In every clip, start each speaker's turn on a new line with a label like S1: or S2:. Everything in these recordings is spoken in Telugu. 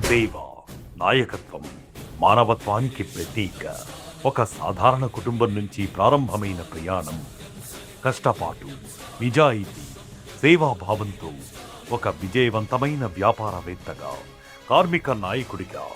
S1: సేవ, నాయకత్వం మానవత్వానికి ప్రతీక. ఒక సాధారణ కుటుంబం నుంచి ప్రారంభమైన ప్రయాణం కష్టపాటు, నిజాయితీ, సేవాభావంతో ఒక విజయవంతమైన వ్యాపారవేత్తగా, కార్మిక నాయకుడిగా,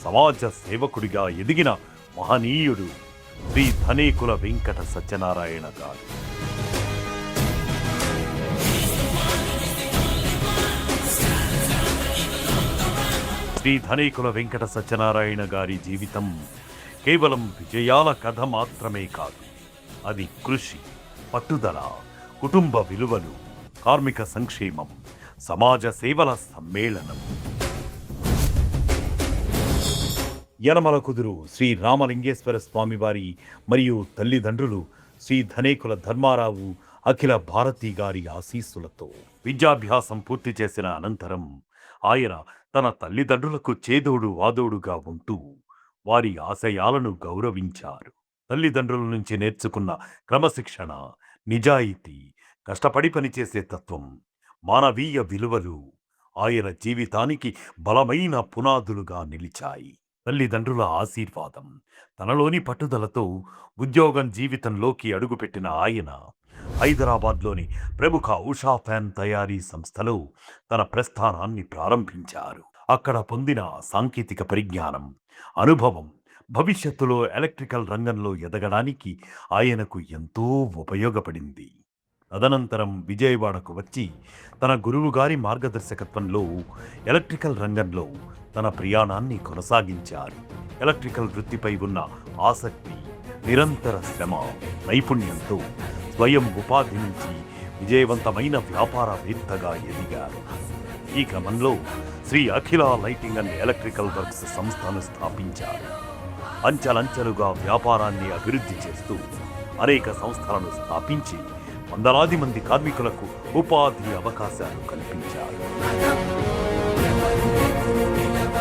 S1: సమాజ సేవకుడిగా ఎదిగిన మహనీయుడు శ్రీ ధనేకుల వెంకట సత్యనారాయణ గారు. శ్రీ ధనేకుల వెంకట సత్యనారాయణ గారి జీవితం కేవలం విజయాల కథ మాత్రమే కాదు. అది కృషి, పట్టుదల, కుటుంబ విలువలు, కార్మిక సంక్షేమం, సమాజ సేవల సమ్మేళనం. యనమల కుదురు శ్రీ రామలింగేశ్వర స్వామివారి మరియు తల్లిదండ్రులు శ్రీ ధనేకుల ధర్మారావు అఖిల భారతి గారి ఆశీస్సులతో విద్యాభ్యాసం పూర్తి చేసిన అనంతరం ఆయన తన తల్లిదండ్రులకు చేదోడు వాదోడుగా ఉంటూ వారి ఆశయాలను గౌరవించారు. తల్లిదండ్రుల నుంచి నేర్చుకున్న క్రమశిక్షణ, నిజాయితీ, కష్టపడి పనిచేసే తత్వం, మానవీయ విలువలు ఆయన జీవితానికి బలమైన పునాదులుగా నిలిచాయి. తల్లిదండ్రుల ఆశీర్వాదం, తనలోని పట్టుదలతో ఉద్యోగం జీవితంలోకి అడుగుపెట్టిన ఆయన హైదరాబాద్లోని ప్రముఖ ఉషా ఫ్యాన్ తయారీ సంస్థలో తన ప్రస్థానాన్ని ప్రారంభించారు. అక్కడ పొందిన సాంకేతిక పరిజ్ఞానం, అనుభవం భవిష్యత్తులో ఎలక్ట్రికల్ రంగంలో ఎదగడానికి ఆయనకు ఎంతో ఉపయోగపడింది. తదనంతరం విజయవాడకు వచ్చి తన గురువుగారి మార్గదర్శకత్వంలో ఎలక్ట్రికల్ రంగంలో తన ప్రయాణాన్ని కొనసాగించారు. ఎలక్ట్రికల్ వృత్తిపై ఉన్న ఆసక్తి, నిరంతర శ్రమ, నైపుణ్యంతో స్వయం ఉపాధి నుంచి విజయవంతమైన వ్యాపారవేత్తగా ఎదిగారు. ఈ క్రమంలో శ్రీ అఖిల లైటింగ్ అండ్ ఎలక్ట్రికల్ వర్క్స్ సంస్థను స్థాపించారు. అంచెలంచెలుగా వ్యాపారాన్ని అభివృద్ధి చేస్తూ అనేక సంస్థలను స్థాపించి వందలాది మంది కార్మికులకు ఉపాధి అవకాశాలు కల్పించారు.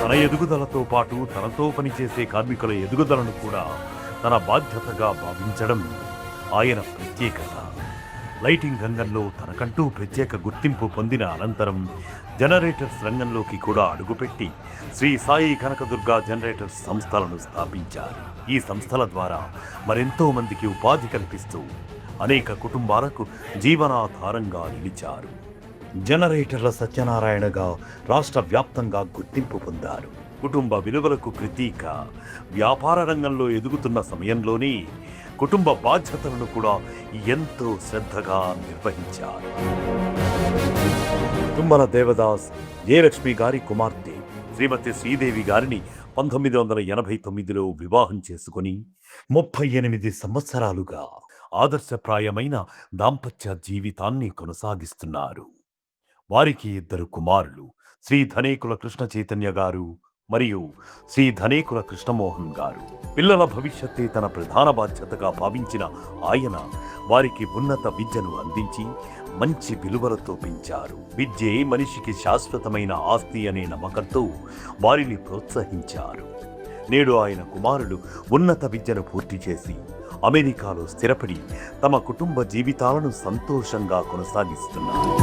S1: తన ఎదుగుదలతో పాటు తనతో పనిచేసే కార్మికుల ఎదుగుదలను కూడా తన బాధ్యతగా భావించడం ఆయన ప్రత్యేకత. లైటింగ్ రంగంలో తనకంటూ ప్రత్యేక గుర్తింపు పొందిన అనంతరం జనరేటర్స్ రంగంలోకి కూడా అడుగుపెట్టి శ్రీ సాయి కనకదుర్గ జనరేటర్స్ సంస్థలను స్థాపించారు. ఈ సంస్థల ద్వారా మరెంతో మందికి ఉపాధి కల్పిస్తూ అనేక కుటుంబాలకు జీవనాధారంగా నిలిచారు. జనరేటర్ల సత్యనారాయణగా రాష్ట్ర వ్యాప్తంగా గుర్తింపు పొందారు. కుటుంబ విలువలకు ప్రతీక. వ్యాపార రంగంలో ఎదుగుతున్న సమయంలోనే కుటుంబ బాధ్యతలను కూడా ఎంతో శ్రద్ధగా నిర్వహించారు. తుమ్మల దేవదాస్ జయలక్ష్మి గారి కుమార్తె శ్రీమతి శ్రీదేవి గారిని 1989లో వివాహం చేసుకుని 38 సంవత్సరాలుగా ఆదర్శప్రాయమైన దాంపత్య జీవితాన్ని కొనసాగిస్తున్నారు. వారికి 2 కుమారులు, శ్రీ ధనేకుల కృష్ణ చైతన్య గారు మరియు శ్రీ ధనేకుల కృష్ణమోహన్ గారు. పిల్లల భవిష్యత్తే తన ప్రధాన బాధ్యతగా భావించిన ఆయన వారికి ఉన్నత విద్యను అందించి మంచి విలువలతో పెంచారు. విద్యే మనిషికి శాశ్వతమైన ఆస్తి అనే నమ్మకంతో వారిని ప్రోత్సహించారు. నేడు ఆయన కుమారులు ఉన్నత విద్యను పూర్తి చేసి అమెరికాలో స్థిరపడి తమ కుటుంబ జీవితాలను సంతోషంగా కొనసాగిస్తున్నారు.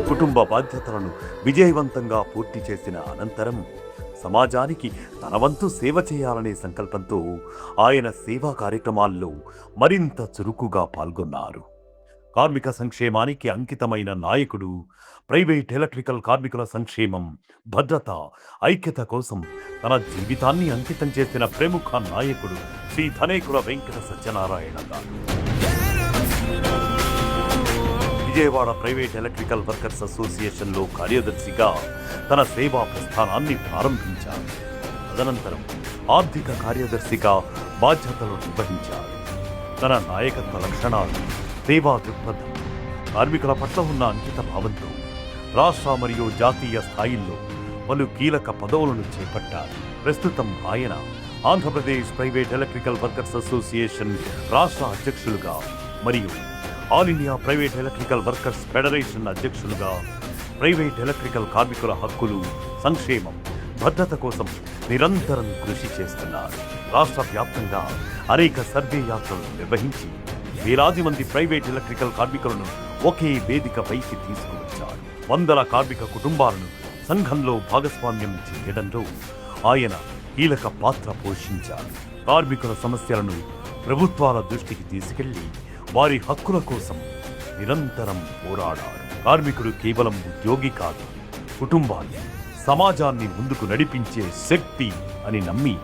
S1: కుటుంబ బాధ్యతలను విజయవంతంగా పూర్తి చేసిన అనంతరం సమాజానికి తన వంతు సేవ చేయాలనే సంకల్పంతో ఆయన సేవా కార్యక్రమాల్లో మరింత చురుకుగా పాల్గొన్నారు. కార్మిక సంక్షేమానికి అంకితమైన నాయకుడు, ప్రైవేట్ ఎలక్ట్రికల్ కార్మికుల సంక్షేమం, భద్రత, ఐక్యత కోసం తన జీవితాన్ని అంకితం చేసిన ప్రముఖ నాయకుడు శ్రీ ధనేకుల వెంకట సత్యనారాయణ గారు. విజయవాడ ప్రైవేట్ ఎలక్ట్రికల్ వర్కర్స్ అసోసియేషన్లో కార్యదర్శిగా తన సేవా ప్రస్థానాన్ని ప్రారంభించారు. తదనంతరం ఆర్థిక కార్యదర్శిగా బాధ్యతలు నిర్వహించారు. తన నాయకత్వ లక్షణాలు, సేవా దృక్పథం, కార్మికుల పట్ల ఉన్న అంకిత భావంతో రాష్ట్ర మరియు జాతీయ స్థాయిల్లో పలు కీలక పదవులను చేపట్టారు. ప్రస్తుతం ఆయన Andhra Pradesh private electrical workers association రాష్ట్ర అధ్యక్షులుగా మరియు all India private electrical workers federation అధ్యక్షులుగా ప్రైవేట్ ఎలక్ట్రికల్ కార్మికుల హక్కులు, సంక్షేమం, భద్రత కోసం నిరంతరం కృషి చేస్తున్నారు. రాష్ట్ర వ్యాప్తంగా అనేక సర్వే యాత్రలు నిర్వహించి వేలాది మంది ప్రైవేట్ ఎలక్ట్రికల్ కార్మికులను ఒకే వేదికపైకి తీసుకువచ్చారు. వందల కార్మిక కుటుంబాలను సంఘంలో భాగస్వామ్యం చేయడంలో ఆయన కీలక పాత్ర పోషించారు. కార్మికుల సమస్యలను ప్రభుత్వాల దృష్టికి తీసుకెళ్లి వారి హక్కుల కోసం నిరంతరం పోరాడారు. కార్మికుడు కేవలం ఉద్యోగి కాదు, కుటుంబాన్ని, సమాజాన్ని ముందుకు నడిపించే శక్తి అని నమ్మి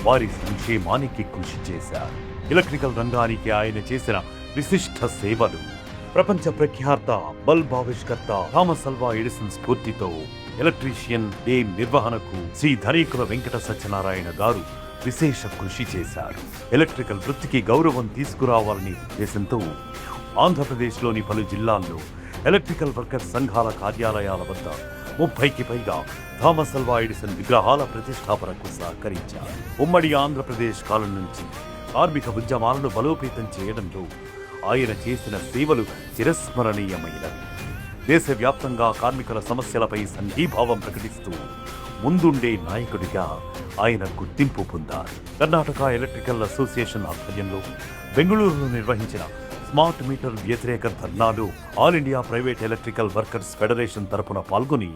S1: వారి సంక్షేమానికి కృషి చేశారు. ఎలక్ట్రికల్ రంగానికి ఆయన చేసిన విశిష్ట సేవలు ప్రపంచ ప్రఖ్యాత బల్బ్ ఆవిష్కర్త థామస్ అల్వా ఎడిసన్ స్ఫూర్తితో ఎలక్ట్రీషియన్ డే నిర్వహణకు శ్రీ ధనికుల వెంకట సత్యనారాయణ గారు విశేష కృషి చేశారు. ఎలక్ట్రికల్ వృత్తికి గౌరవం తీసుకురావాలని ఉద్దేశంతో ఆంధ్రప్రదేశ్లోని పలు జిల్లాల్లో ఎలక్ట్రికల్ వర్కర్స్ సంఘాల కార్యాలయాల వద్ద 30కి పైగా థామస్ అల్వా ఎడిసన్ విగ్రహాల ప్రతిష్టాపనకు సహకరించారు. ఉమ్మడి ఆంధ్రప్రదేశ్ కాలం నుంచి కార్మిక ఉద్యమాలను బలోపేతం చేయడంలో ఆయన చేసిన సేవలు చిరస్మరణీయమైనవి. దేశవ్యాప్తంగా కార్మికుల సమస్యలపై సంఘీభావం ప్రకటిస్తూ ముందుండే నాయకుడిగా ఆయన గుర్తింపు పొందారు. కర్ణాటక ఎలక్ట్రికల్ అసోసియేషన్ ఆధ్వర్యంలో బెంగళూరులో నిర్వహించిన స్మార్ట్ మీటర్ వ్యతిరేక ధర్నాలో all India private electrical workers federation తరపున పాల్గొని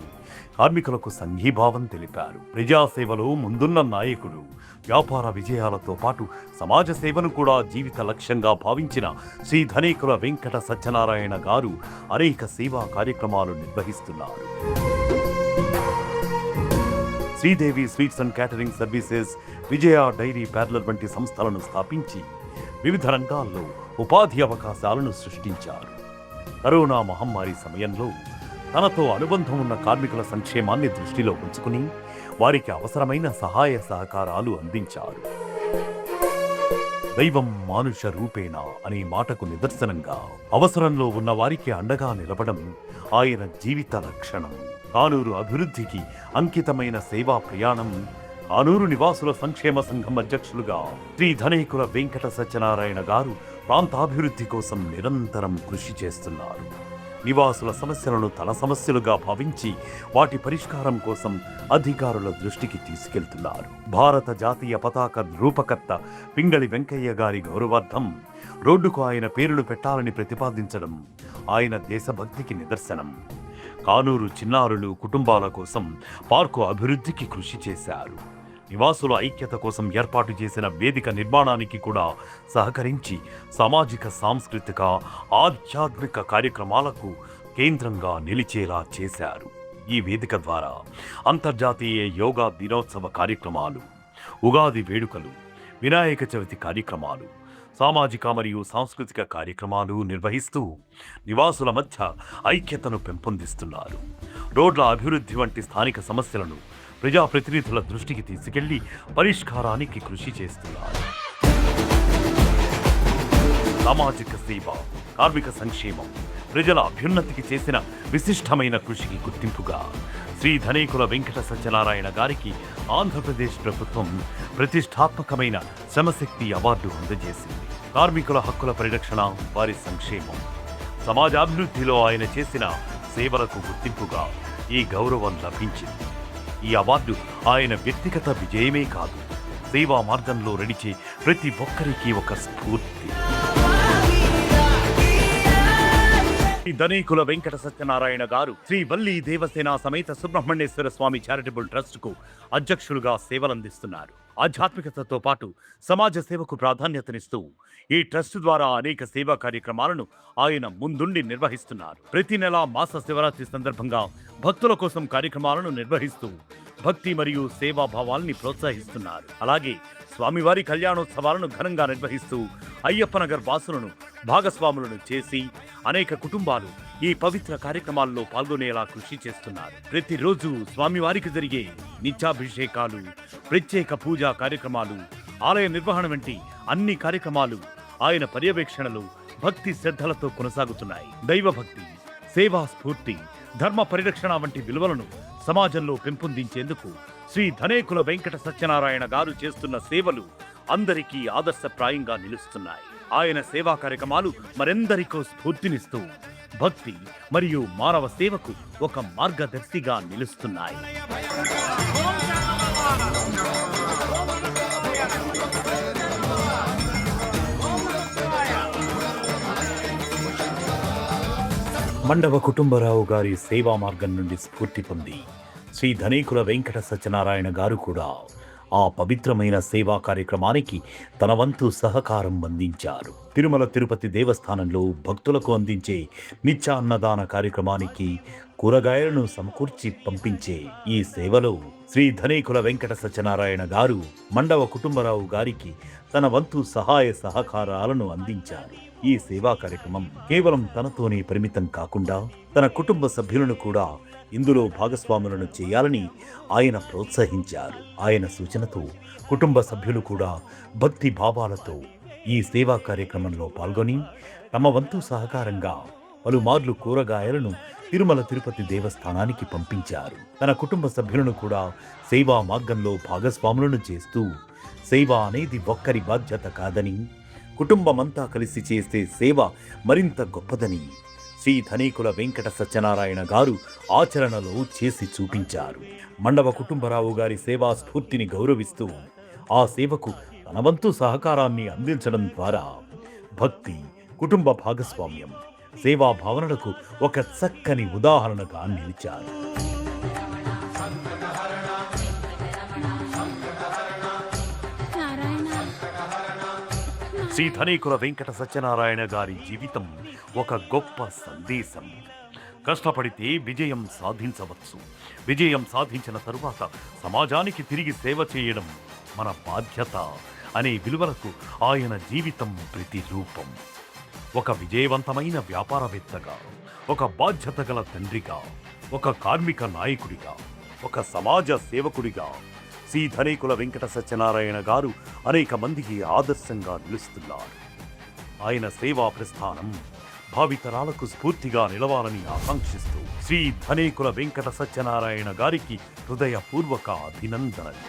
S1: కార్మికులకు సంఘీభావం తెలిపారు. ప్రజాసేవలో ముందున్న నాయకుడు వ్యాపార విజయాలతో పాటు సమాజ సేవను కూడా జీవిత లక్ష్యంగా భావించిన శ్రీ ధనికుల వెంకట సత్యనారాయణ గారు అనేక సేవా కార్యక్రమాలు నిర్వహిస్తున్నారు. Sridevi sweets and catering services, Vijaya dairy parlour వంటి సంస్థలను స్థాపించి వివిధ రంగాల్లో ఉపాధి అవకాశాలను సృష్టించారు. కరోనా మహమ్మారి సమయంలో తనతో అనుబంధం ఉన్న కార్మికుల సంక్షేమాన్ని దృష్టిలో ఉంచుకుని వారికి అవసరమైన సహాయ సహకారాలు అందించారు. దైవం మానుష రూపేణ అనే మాటకు నిదర్శనంగా అవసరంలో ఉన్న వారికి అండగా నిలబడం ఆయన జీవిత లక్షణం. కానూరు అభివృద్ధికి అంకితమైన సేవా ప్రయాణం. కానూరు నివాసుల సంక్షేమ సంఘం అధ్యక్షులుగా శ్రీ ధనికుల వెంకట సత్యనారాయణ గారు ప్రాంతాభివృద్ధి కోసం నిరంతరం కృషి చేస్తున్నారు. నివాసుల సమస్యలను తన సమస్యలుగా భావించి వాటి పరిష్కారం కోసం అధికారుల దృష్టికి తీసుకెళ్తున్నారు. భారత జాతీయ పతాక రూపకర్త పింగళి వెంకయ్య గారి గౌరవార్థం రోడ్డుకు ఆయన పేరును పెట్టాలని ప్రతిపాదించడం ఆయన దేశభక్తికి నిదర్శనం. కానూరు చిన్నారులు కుటుంబాల కోసం పార్కు అభివృద్ధికి కృషి చేశారు. నివాసుల ఐక్యత కోసం ఏర్పాటు చేసిన వేదిక నిర్మాణానికి కూడా సహకరించి సామాజిక, సాంస్కృతిక, ఆధ్యాత్మిక కార్యక్రమాలకు కేంద్రంగా నిలిచేలా చేశారు. ఈ వేదిక ద్వారా అంతర్జాతీయ యోగా దినోత్సవ కార్యక్రమాలు, ఉగాది వేడుకలు, వినాయక చవితి కార్యక్రమాలు, సామాజిక మరియు సాంస్కృతిక కార్యక్రమాలు నిర్వహిస్తూ నివాసుల మధ్య ఐక్యతను పెంపొందిస్తున్నారు. రోడ్ల అభివృద్ధి వంటి స్థానిక సమస్యలను ప్రజాప్రతినిధుల దృష్టికి తీసుకెళ్లి పరిష్కారానికి కృషి చేస్తున్నారు. సామాజిక సేవ, కార్మిక సంక్షేమం, ప్రజల అభ్యున్నతికి చేసిన విశిష్టమైన కృషికి గుర్తింపుగా శ్రీ ధనికుల వెంకట సత్యనారాయణ గారికి ఆంధ్రప్రదేశ్ ప్రభుత్వం ప్రతిష్టాత్మకమైన శ్రమశక్తి అవార్డు అందజేసింది. కార్మికుల హక్కుల పరిరక్షణ, వారి సంక్షేమం, సమాజాభివృద్ధిలో ఆయన చేసిన సేవలకు గుర్తింపుగా ఈ గౌరవం లభించింది. ఈ అవార్డు ఆయన వ్యక్తిగత విజయమే కాదు, సేవా మార్గంలో నడిచే ప్రతి ఒక్కరికి ఒక స్ఫూర్తి. ధనికుల వెంకట సత్యనారాయణ గారు శ్రీ వల్లి దేవసేన సమేత సుబ్రహ్మణ్యేశ్వర స్వామి చారిటబుల్ ట్రస్ట్ కు అధ్యక్షులుగా సేవలందిస్తున్నారు. ఆధ్యాత్మికతతో పాటు సమాజ సేవకు ప్రాధాన్యతనిస్తూ ఈ ట్రస్ట్ ద్వారా అనేక సేవా కార్యక్రమాలను ఆయన ముందుండి నిర్వహిస్తున్నారు. ప్రతి నెల మాస శివరాత్రి సందర్భంగా భక్తుల కోసం కార్యక్రమాలను నిర్వహిస్తూ భక్తి మరియు సేవా భావాల్ని ప్రోత్సహిస్తున్నారు. అలాగే స్వామివారి కళ్యాణోత్సవాలను ఘనంగా నిర్వహిస్తూ అయ్యప్పనగర్ వాసులను భాగస్వాములను చేసి అనేక కుటుంబాలు ఈ పవిత్ర కార్యక్రమాల్లో పాల్గొనేలా కృషి చేస్తున్నారు. ప్రతిరోజు స్వామివారికి జరిగే నిత్యాభిషేకాలు, ప్రత్యేక పూజా కార్యక్రమాలు, ఆలయ నిర్వహణ వంటి అన్ని కార్యక్రమాలు ఆయన పర్యవేక్షణలో భక్తి శ్రద్ధలతో కొనసాగుతున్నాయి. దైవభక్తి, సేవా స్ఫూర్తి, ధర్మ పరిరక్షణ వంటి విలువలను సమాజంలో పెంపొందించేందుకు శ్రీ ధనికుల వెంకట సత్యనారాయణ గారు చేస్తున్న సేవలు అందరికీ ఆదర్శప్రాయంగా నిలుస్తున్నాయి. ఆయన సేవా కార్యక్రమాలు మరెందరికో స్ఫూర్తినిస్తూ భక్తి మరియు మానవ సేవకు ఒక మార్గదర్శిగా నిలుస్తున్నాయి. మండవ కుటుంబరావు గారి సేవా మార్గం నుండి స్ఫూర్తి పొంది శ్రీ ధనేకుల వెంకట సత్యనారాయణ గారు కూడా ఆ పవిత్రమైన సేవా కార్యక్రమానికి తన వంతు సహకారం అందించారు. తిరుమల తిరుపతి దేవస్థానంలో భక్తులకు అందించే నిత్య అన్నదాన కార్యక్రమానికి కూరగాయలను సమకూర్చి పంపించే ఈ సేవలో శ్రీ ధనేకుల వెంకట సత్యనారాయణ గారు మండవ కుటుంబరావు గారికి తన వంతు సహాయ సహకారాలను అందించారు. ఈ సేవా కార్యక్రమం కేవలం తనతోనే పరిమితం కాకుండా తన కుటుంబ సభ్యులను కూడా ఇందులో భాగస్వాములను చేయాలని ఆయన ప్రోత్సహించారు. ఆయన సూచనతో కుటుంబ సభ్యులు కూడా భక్తి భావాలతో ఈ సేవా కార్యక్రమంలో పాల్గొని తమ వంతు సహకారంగా పలుమార్లు కూరగాయలను తిరుమల తిరుపతి దేవస్థానానికి పంపించారు. తన కుటుంబ సభ్యులను కూడా సేవా మార్గంలో భాగస్వాములను చేస్తూ సేవ అనేది ఒక్కరి బాధ్యత కాదని, కుటుంబమంతా కలిసి చేసే సేవ మరింత గొప్పదని శ్రీ ధనేకుల వెంకట సత్యనారాయణ గారు ఆచరణలో చేసి చూపించారు. మండవ కుటుంబరావు గారి సేవా స్ఫూర్తిని గౌరవిస్తూ ఆ సేవకు తన వంతు సహకారాన్ని అందించడం ద్వారా భక్తి, కుటుంబ భాగస్వామ్యం, సేవా భావనలకు ఒక చక్కని ఉదాహరణగా నిలిచారు. శ్రీ ధనేకుల వెంకట సత్యనారాయణ గారి జీవితం ఒక గొప్ప సందేశం. కష్టపడితే విజయం సాధించవచ్చు. విజయం సాధించిన తరువాత సమాజానికి తిరిగి సేవ చేయడం మన బాధ్యత అనే విలువలకు ఆయన జీవితం ప్రతిరూపం. ఒక విజయవంతమైన వ్యాపారవేత్తగా, ఒక బాధ్యత గల తండ్రిగా, ఒక కార్మిక నాయకుడిగా, ఒక సమాజ సేవకుడిగా శ్రీ ధనేకుల వెంకట సత్యనారాయణ గారు అనేక మందికి ఆదర్శంగా నిలుస్తున్నారు. ఆయన సేవా ప్రస్థానం భావితరాలకు స్ఫూర్తిగా నిలవాలని ఆకాంక్షిస్తూ శ్రీ ధనేకుల వెంకట సత్యనారాయణ గారికి హృదయపూర్వక అభినందనలు.